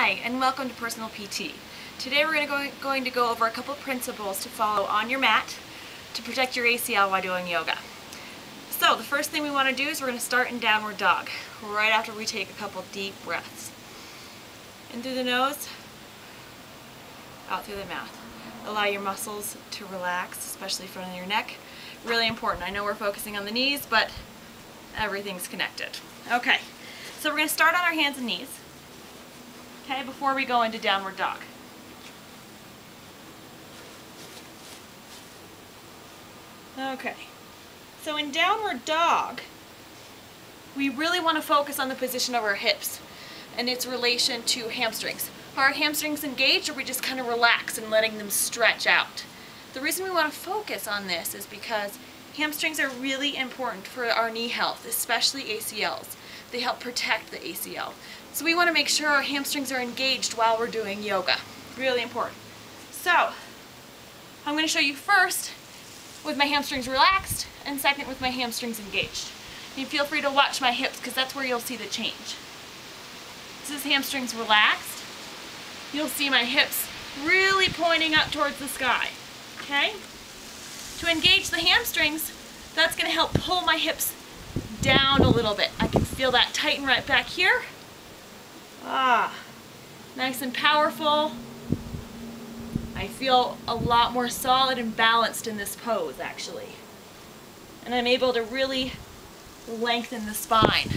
Hi, and welcome to Personal PT. Today we're going to go over a couple principles to follow on your mat to protect your ACL while doing yoga. So the first thing we want to do is we're going to start in downward dog, right after we take a couple deep breaths. In through the nose, out through the mouth. Allow your muscles to relax, especially front of your neck. Really important. I know we're focusing on the knees, but everything's connected. Okay, so we're going to start on our hands and knees. Okay, before we go into downward dog. Okay, so in downward dog, we really want to focus on the position of our hips and its relation to hamstrings. Are our hamstrings engaged, or are we just kind of relaxed and letting them stretch out? The reason we want to focus on this is because hamstrings are really important for our knee health, especially ACLs. They help protect the ACL. So we want to make sure our hamstrings are engaged while we're doing yoga. Really important. So I'm going to show you first with my hamstrings relaxed, and second with my hamstrings engaged. And feel free to watch my hips because that's where you'll see the change. This is hamstrings relaxed. You'll see my hips really pointing up towards the sky. Okay? To engage the hamstrings, that's going to help pull my hips down a little bit. I can feel that tighten right back here. Nice and powerful. I feel a lot more solid and balanced in this pose, actually. And I'm able to really lengthen the spine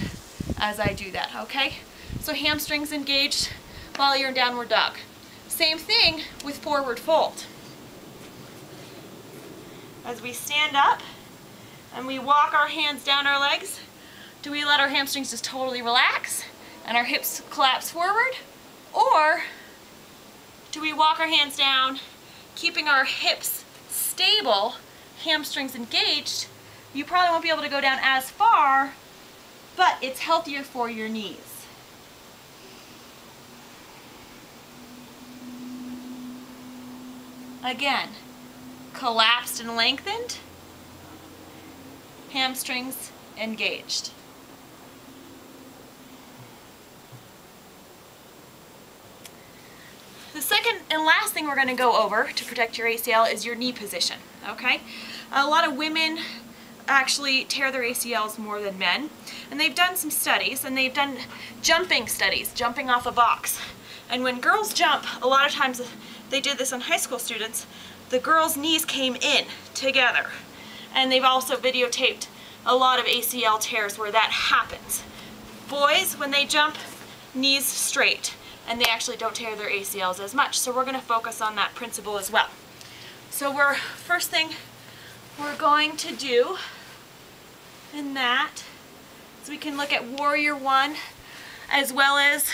as I do that, okay? So hamstrings engaged while you're in downward dog. Same thing with forward fold. As we stand up and we walk our hands down our legs, do we let our hamstrings just totally relax and our hips collapse forward? Or do we walk our hands down, keeping our hips stable, hamstrings engaged? You probably won't be able to go down as far, but it's healthier for your knees. Again, collapsed and lengthened, hamstrings engaged. The second and last thing we're going to go over to protect your ACL is your knee position, okay? A lot of women actually tear their ACLs more than men, and they've done some studies, and they've done jumping studies, jumping off a box. And when girls jump, a lot of times, they did this on high school students, the girls' knees came in together. And they've also videotaped a lot of ACL tears where that happens. Boys, when they jump, knees straight, and they actually don't tear their ACLs as much. So we're going to focus on that principle as well. So first thing we're going to do in that is we can look at Warrior One as well as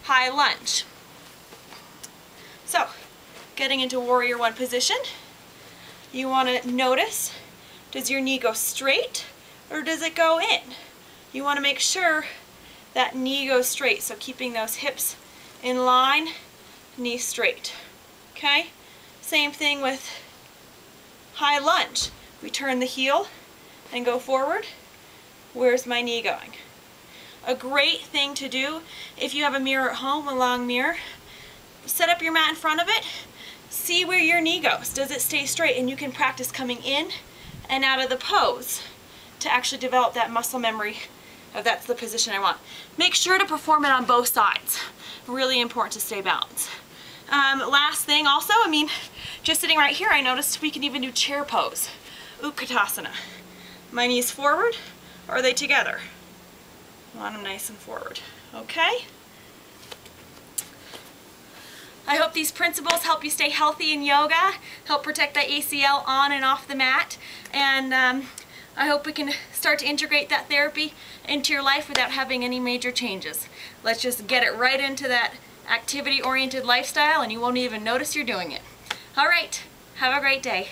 High Lunge. So getting into Warrior One position, you want to notice, does your knee go straight or does it go in? You want to make sure that knee goes straight, so keeping those hips in line, knee straight. Okay? Same thing with High Lunge. We turn the heel and go forward. Where's my knee going? A great thing to do if you have a mirror at home, a long mirror, set up your mat in front of it, see where your knee goes. Does it stay straight? And you can practice coming in and out of the pose to actually develop that muscle memory of that's the position I want. Make sure to perform it on both sides. Really important to stay balanced. Last thing also, just sitting right here, I noticed we can even do chair pose. Utkatasana. My knees forward, or are they together? I want them nice and forward. Okay? I hope these principles help you stay healthy in yoga, help protect that ACL on and off the mat, and I hope we can start to integrate that therapy into your life without having any major changes. Let's just get it right into that activity-oriented lifestyle and you won't even notice you're doing it. All right, have a great day.